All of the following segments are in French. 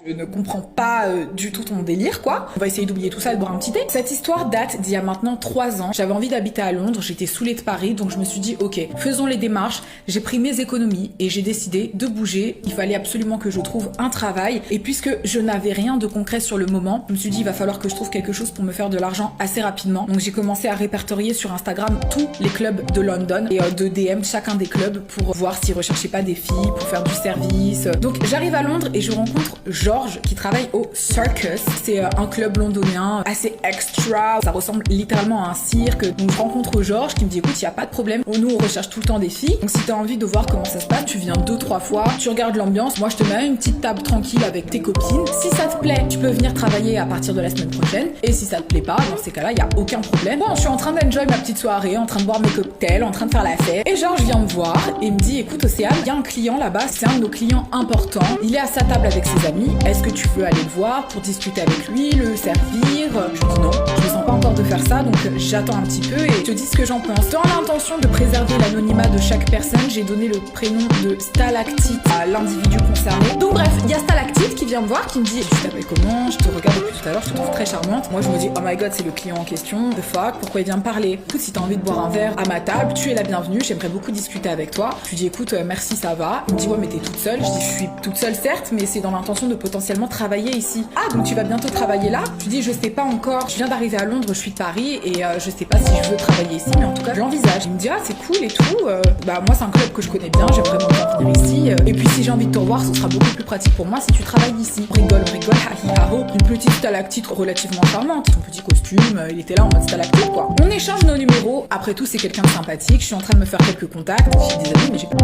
Je ne comprends pas du tout ton délire, quoi. On va essayer d'oublier tout ça et de boire un petit thé. Cette histoire date d'il y a maintenant 3 ans. J'avais envie d'habiter à Londres, j'étais saoulée de Paris, donc je me suis dit, ok, faisons les démarches. J'ai pris mes économies et j'ai décidé de bouger. Il fallait absolument que je trouve un travail. Et puisque je n'avais rien de concret sur le moment, je me suis dit, il va falloir que je trouve quelque chose pour me faire de l'argent assez rapidement. Donc j'ai commencé à répertorier sur Instagram tous les clubs de London et de DM chacun des clubs pour voir s'ils recherchaient pas des filles, pour faire du service. Donc j'arrive à Londres et je rencontre Georges qui travaille au Circus. C'est un club londonien assez extra. Ça ressemble littéralement à un cirque. Donc je rencontre Georges qui me dit écoute, il y a pas de problème. Nous on recherche tout le temps des filles. Donc si t'as envie de voir comment ça se passe, tu viens 2-3 fois, tu regardes l'ambiance. Moi je te mets une petite table tranquille avec tes copines. Si ça te plaît, tu peux venir travailler à partir de la semaine prochaine. Et si ça te plaît pas, dans ces cas-là, il y a aucun problème. Bon, je suis en train d'enjoy ma petite soirée, en train de boire mes cocktails, en train de faire la fête. Et Georges vient me voir et me dit écoute Océane, il y a un client là-bas, c'est un de nos clients importants. Il est à sa table avec ses amis. Est-ce que tu veux aller le voir pour discuter avec lui, le servir? Je dis non, je me sens pas encore de faire ça, donc j'attends un petit peu et je te dis ce que j'en pense. Dans l'intention de préserver l'anonymat de chaque personne, j'ai donné le prénom de Stalactite à l'individu concerné. Donc bref, il y a Stalactite qui vient me voir, qui me dit tu t'appelles comment? Je te regarde depuis tout à l'heure, je te trouve très charmante. Moi je me dis oh my god, c'est le client en question, the fuck, pourquoi il vient me parler? Écoute, si t'as envie de boire un verre à ma table, tu es la bienvenue, j'aimerais beaucoup discuter avec toi. Je lui dis écoute, merci, ça va. Il me dit ouais mais t'es toute seule. Je dis je suis toute seule certes, mais c'est dans l'intention de potentiellement travailler ici. Ah donc tu vas bientôt travailler là? Je lui dis je sais pas encore, je viens d'arriver à Londres, je suis de Paris et je sais pas si je veux travailler ici, mais en tout cas je l'envisage. Il me dit ah c'est cool et tout, bah moi c'est un club que je connais bien, j'aimerais vraiment venir ici, et puis si j'ai envie de te revoir, ce sera beaucoup plus pratique pour moi si tu travailles ici. On rigole, ha hi ha ho. Une petite stalactite relativement charmante, son petit costume, il était là en mode stalactite quoi. On échange nos numéros, après tout c'est quelqu'un de sympathique, je suis en train de me faire quelques contacts, j'ai des amis mais j'ai pas...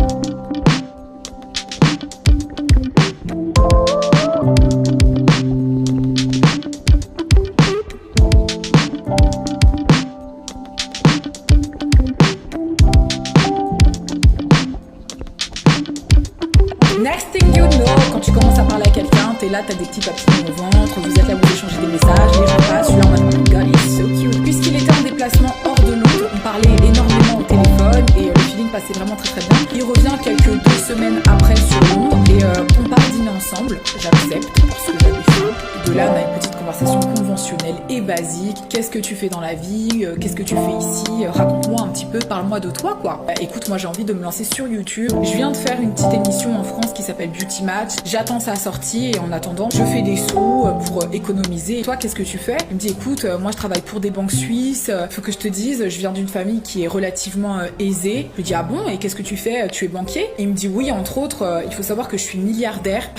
Next thing you know, quand tu commences à parler à quelqu'un, t'es là, t'as des petits papillons au ventre, vous êtes là, vous échangez des messages, les gens passent, je suis là en mode oh my god, he's so cute. Puisqu'il était en déplacement hors de Londres, on parlait énormément au téléphone et le feeling passait vraiment très très bien. Il revient quelques 2 semaines après sur Londres et on part dîner ensemble, j'accepte parce que j'avais faim. De là, on a une petite conversation conventionnelle et basique. Qu'est-ce que tu fais dans la vie? Qu'est-ce que tu fais ici? Raconte-moi un petit peu, parle-moi de toi quoi. Écoute, moi j'ai envie de me lancer sur YouTube. Je viens de faire une petite émission en France qui s'appelle Beauty Match. J'attends sa sortie et en attendant, je fais des sous pour économiser. Et toi, qu'est-ce que tu fais? Il me dit écoute, moi je travaille pour des banques suisses. Faut que je te dise, je viens d'une famille qui est relativement aisée. Je lui dis ah bon, et qu'est-ce que tu fais? Tu es banquier? Et il me dit oui, entre autres, il faut savoir que je suis milliardaire.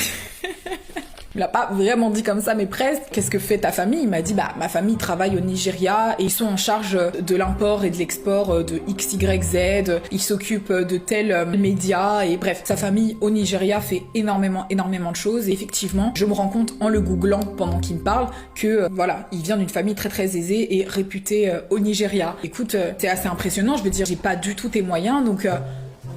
Il l'a pas vraiment dit comme ça, mais presque. Qu'est-ce que fait ta famille? Il m'a dit, bah, ma famille travaille au Nigeria et ils sont en charge de l'import et de l'export de XYZ. Ils s'occupent de tels médias et bref, sa famille au Nigeria fait énormément de choses. Et effectivement, je me rends compte en le googlant pendant qu'il me parle que, voilà, il vient d'une famille très très aisée et réputée au Nigeria. Écoute, c'est assez impressionnant. Je veux dire, j'ai pas du tout tes moyens, donc...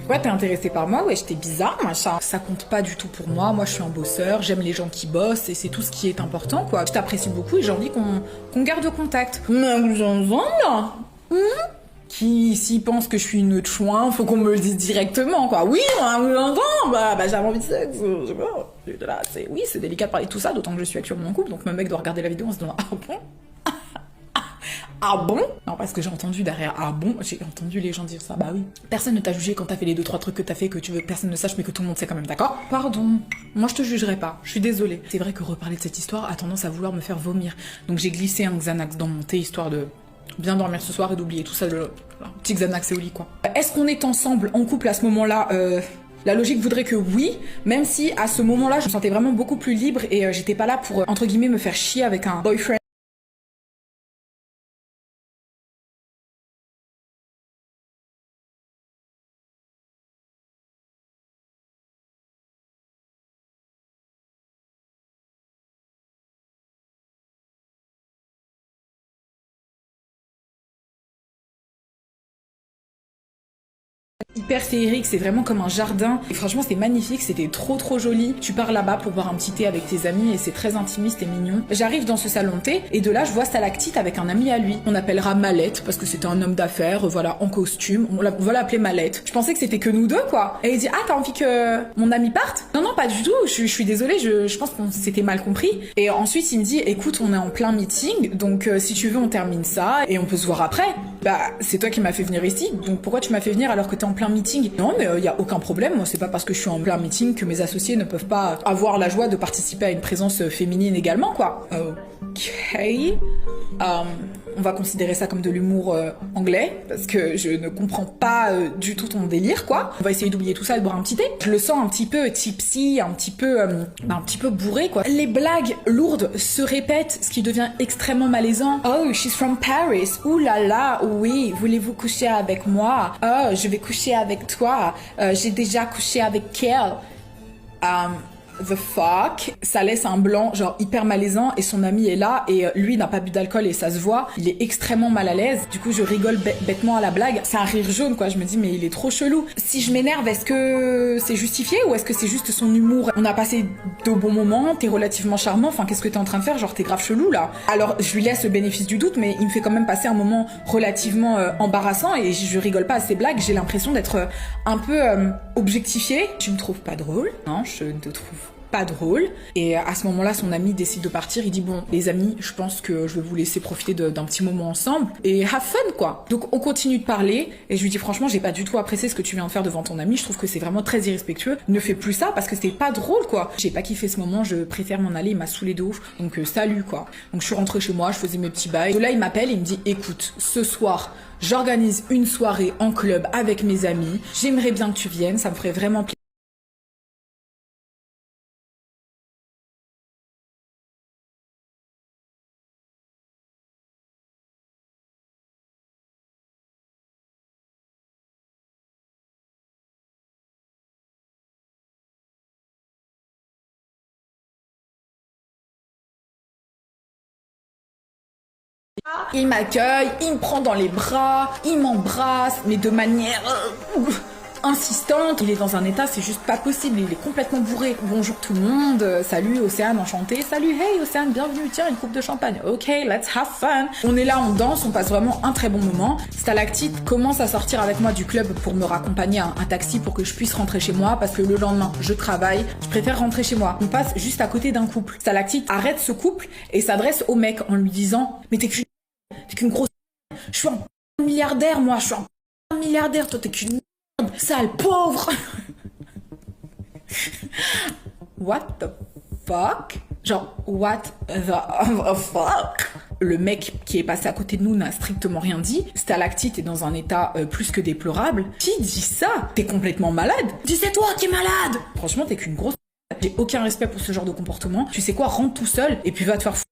Ouais, t'es intéressé par moi? Ouais, j'étais bizarre, machin. Ça compte pas du tout pour moi. Moi, je suis un bosseur, j'aime les gens qui bossent et c'est tout ce qui est important, quoi. Je t'apprécie beaucoup et j'ai envie qu'on garde contact. Mais vous en là? Qui, s'il pense que je suis une chouin, faut qu'on me le dise directement, quoi. Oui, vous entend, bah, j'ai envie de sexe, je sais pas. Là, oui, c'est délicat de parler de tout ça, d'autant que je suis actuellement en couple, donc mon mec doit regarder la vidéo en se disant, ah bon? Ah bon? Non, parce que j'ai entendu derrière, ah bon? J'ai entendu les gens dire ça, bah oui. Personne ne t'a jugé quand t'as fait les 2-3 trucs que t'as fait, que tu veux que personne ne sache, mais que tout le monde sait quand même, d'accord? Pardon. Moi, je te jugerai pas. Je suis désolée. C'est vrai que reparler de cette histoire a tendance à vouloir me faire vomir. Donc j'ai glissé un Xanax dans mon thé, histoire de bien dormir ce soir et d'oublier tout ça, un petit Xanax et au lit, quoi. Est-ce qu'on est ensemble, en couple à ce moment-là? La logique voudrait que oui, même si à ce moment-là, je me sentais vraiment beaucoup plus libre et j'étais pas là pour, entre guillemets, me faire chier avec un boyfriend. hyper féerique, c'est vraiment comme un jardin. Et franchement, c'était magnifique, c'était trop joli. Tu pars là-bas pour boire un petit thé avec tes amis et c'est très intimiste et mignon. J'arrive dans ce salon de thé et de là, je vois Stalactite avec un ami à lui. On appellera Mallette parce que c'était un homme d'affaires, voilà, en costume. On va l'appeler Mallette. Je pensais que c'était que nous deux, quoi. Et il dit, ah, t'as envie que mon ami parte? Non, non, pas du tout. Je suis désolée, je pense qu'on s'était mal compris. Et ensuite, il me dit, écoute, on est en plein meeting, donc si tu veux, on termine ça et on peut se voir après. Bah, c'est toi qui m'as fait venir ici, donc pourquoi tu m'as fait venir alors que t'es en plein meeting? Non, mais y a aucun problème. Moi, c'est pas parce que je suis en plein meeting que mes associés ne peuvent pas avoir la joie de participer à une présence féminine également, quoi. Ok. On va considérer ça comme de l'humour anglais, parce que je ne comprends pas du tout ton délire, quoi. On va essayer d'oublier tout ça et de boire un petit thé. Je le sens un petit peu tipsy, un petit peu bourré, quoi. Les blagues lourdes se répètent, ce qui devient extrêmement malaisant. Oh, she's from Paris. Ouh là là, oui, voulez-vous coucher avec moi? Oh, je vais coucher avec toi. J'ai déjà couché avec Kel. The fuck, ça laisse un blanc genre hyper malaisant et son ami est là et lui n'a pas bu d'alcool et ça se voit, il est extrêmement mal à l'aise. Du coup je rigole bêtement à la blague, c'est un rire jaune quoi, je me dis mais il est trop chelou. Si je m'énerve, est-ce que c'est justifié ou est-ce que c'est juste son humour? On a passé de bons moments, t'es relativement charmant, enfin qu'est-ce que t'es en train de faire? Genre t'es grave chelou là. Alors je lui laisse le bénéfice du doute mais il me fait quand même passer un moment relativement embarrassant et je rigole pas à ses blagues, j'ai l'impression d'être un peu objectifiée. Tu me trouves pas drôle? Non, je ne te trouve pas drôle. Et à ce moment-là, son ami décide de partir. Il dit bon, les amis, je pense que je vais vous laisser profiter d'un petit moment ensemble et have fun quoi. Donc on continue de parler et je lui dis franchement, j'ai pas du tout apprécié ce que tu viens de faire devant ton ami. Je trouve que c'est vraiment très irrespectueux. Ne fais plus ça parce que c'est pas drôle quoi. J'ai pas kiffé ce moment. Je préfère m'en aller. Il m'a saoulé de ouf. Donc salut quoi. Donc je suis rentrée chez moi. Je faisais mes petits bails. De là, il m'appelle et il me dit écoute, ce soir, j'organise une soirée en club avec mes amis. J'aimerais bien que tu viennes. Ça me ferait vraiment plaisir. Il m'accueille, il me prend dans les bras, il m'embrasse, mais de manière insistante. Il est dans un état, c'est juste pas possible, il est complètement bourré. Bonjour tout le monde, salut Océane, enchantée. Salut, hey Océane, bienvenue, tiens, une coupe de champagne. Ok, let's have fun. On est là, on danse, on passe vraiment un très bon moment. Stalactite commence à sortir avec moi du club pour me raccompagner à un taxi pour que je puisse rentrer chez moi parce que le lendemain, je travaille, je préfère rentrer chez moi. On passe juste à côté d'un couple. Stalactite arrête ce couple et s'adresse au mec en lui disant « Mais t'es qu'une grosse... Je suis un milliardaire, moi, je suis un milliardaire, toi t'es qu'une merde, sale pauvre. » What the fuck? Genre, what the fuck? Le mec qui est passé à côté de nous n'a strictement rien dit. Stalactite est dans un état plus que déplorable. Qui dit ça? T'es complètement malade? Dis c'est toi qui es malade. Franchement, t'es qu'une grosse... J'ai aucun respect pour ce genre de comportement. Tu sais quoi? Rentre tout seul et puis va te faire foutre.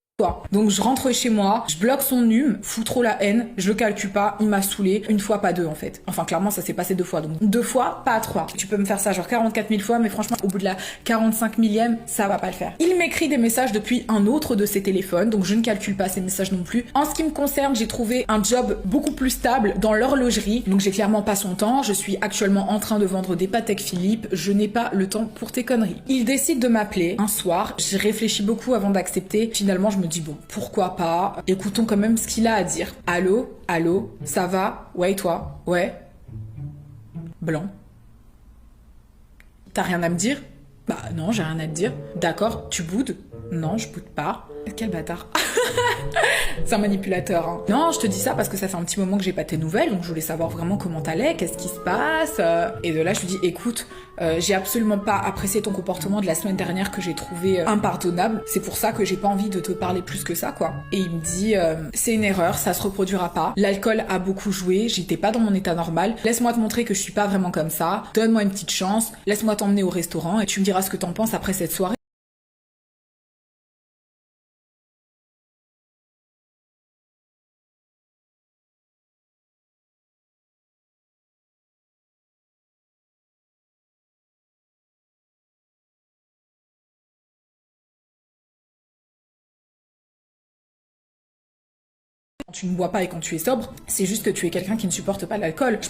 Donc je rentre chez moi, je bloque son num, fous trop la haine, je le calcule pas, il m'a saoulé, une fois pas deux en fait. Enfin clairement ça s'est passé 2 fois, donc 2 fois, pas 3. Tu peux me faire ça genre 44 000 fois, mais franchement au bout de la 45 millième, ça va pas le faire. Il m'écrit des messages depuis un autre de ses téléphones, donc je ne calcule pas ces messages non plus. En ce qui me concerne, j'ai trouvé un job beaucoup plus stable dans l'horlogerie, donc j'ai clairement pas son temps, je suis actuellement en train de vendre des Patek Philippe, je n'ai pas le temps pour tes conneries. Il décide de m'appeler un soir, j'ai réfléchi beaucoup avant d'accepter, finalement je me dis bon, pourquoi pas, écoutons quand même ce qu'il a à dire. Allô, allô, ça va? Ouais, et toi? Ouais. Blanc. T'as rien à me dire? Bah non, j'ai rien à te dire. D'accord, tu boudes? Non, je boude pas. Quel bâtard. C'est un manipulateur, hein. Non, je te dis ça parce que ça fait un petit moment que j'ai pas tes nouvelles, donc je voulais savoir vraiment comment t'allais, qu'est-ce qui se passe. Et de là, je lui dis, écoute, j'ai absolument pas apprécié ton comportement de la semaine dernière que j'ai trouvé impardonnable. C'est pour ça que j'ai pas envie de te parler plus que ça, quoi. Et il me dit, c'est une erreur, ça se reproduira pas. L'alcool a beaucoup joué, j'étais pas dans mon état normal. Laisse-moi te montrer que je suis pas vraiment comme ça. Donne-moi une petite chance, laisse-moi t'emmener au restaurant et tu me diras ce que t'en penses après cette soirée. Quand tu ne bois pas et quand tu es sobre, c'est juste que tu es quelqu'un qui ne supporte pas l'alcool. Je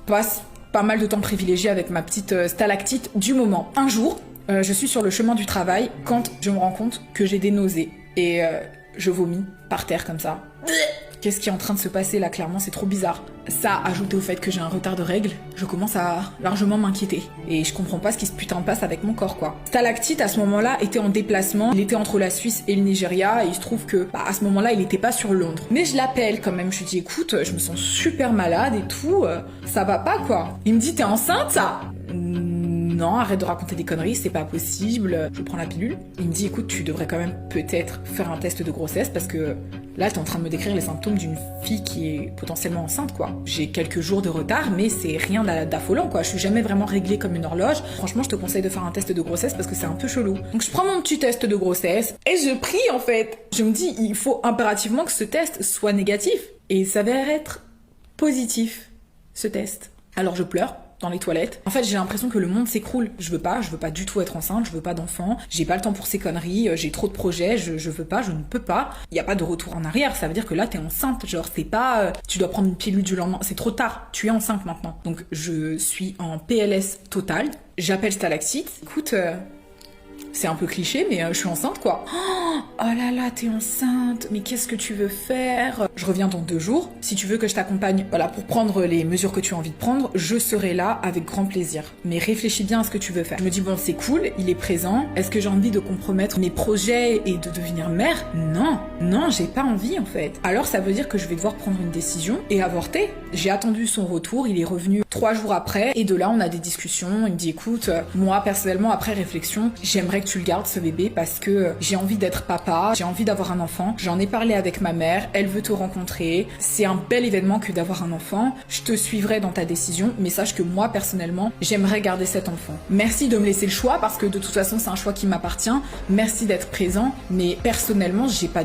passe pas mal de temps privilégié avec ma petite stalactite du moment. Un jour, je suis sur le chemin du travail quand je me rends compte que j'ai des nausées et je vomis par terre comme ça. Qu'est-ce qui est en train de se passer là? Clairement, c'est trop bizarre. Ça, ajouté au fait que j'ai un retard de règles, je commence à largement m'inquiéter. Et je comprends pas ce qui se putain passe avec mon corps, quoi. Stalactite, à ce moment-là, était en déplacement. Il était entre la Suisse et le Nigeria. Et il se trouve que, à ce moment-là, il était pas sur Londres. Mais je l'appelle quand même. Je lui dis, écoute, je me sens super malade et tout. Ça va pas, quoi. Il me dit, t'es enceinte, ça? Non, arrête de raconter des conneries, c'est pas possible. Je prends la pilule. Il me dit, écoute, tu devrais quand même peut-être faire un test de grossesse parce que là, t'es en train de me décrire les symptômes d'une fille qui est potentiellement enceinte, quoi. J'ai quelques jours de retard, mais c'est rien d'affolant, quoi. Je suis jamais vraiment réglée comme une horloge. Franchement, je te conseille de faire un test de grossesse parce que c'est un peu chelou. Donc, je prends mon petit test de grossesse et je prie, en fait. Je me dis, il faut impérativement que ce test soit négatif. Et il s'avère être positif, ce test. Alors, je pleure dans les toilettes. En fait, j'ai l'impression que le monde s'écroule. Je veux pas du tout être enceinte, je veux pas d'enfant, j'ai pas le temps pour ces conneries, j'ai trop de projets, je veux pas, je ne peux pas. Il y a pas de retour en arrière, ça veut dire que là, t'es enceinte. Genre, c'est pas, tu dois prendre une pilule du lendemain, c'est trop tard, tu es enceinte maintenant. Donc, je suis en PLS total, j'appelle Stalactite. Écoute, c'est un peu cliché, mais je suis enceinte, quoi. Oh là là, t'es enceinte, mais qu'est-ce que tu veux faire? Je reviens dans 2 jours. Si tu veux que je t'accompagne, voilà, pour prendre les mesures que tu as envie de prendre, je serai là avec grand plaisir. Mais réfléchis bien à ce que tu veux faire. Je me dis, bon, c'est cool, il est présent. Est-ce que j'ai envie de compromettre mes projets et de devenir mère? Non, j'ai pas envie, en fait. Alors, ça veut dire que je vais devoir prendre une décision et avorter. J'ai attendu son retour, il est revenu 3 jours après, et de là, on a des discussions. Il me dit, écoute, moi, personnellement, après réflexion, j'aimerais que tu le gardes, ce bébé, parce que j'ai envie d'être papa, j'ai envie d'avoir un enfant. J'en ai parlé avec ma mère, elle veut te rencontrer. C'est un bel événement que d'avoir un enfant. Je te suivrai dans ta décision, mais sache que moi, personnellement, j'aimerais garder cet enfant. Merci de me laisser le choix, parce que de toute façon, c'est un choix qui m'appartient. Merci d'être présent, mais personnellement, j'ai pas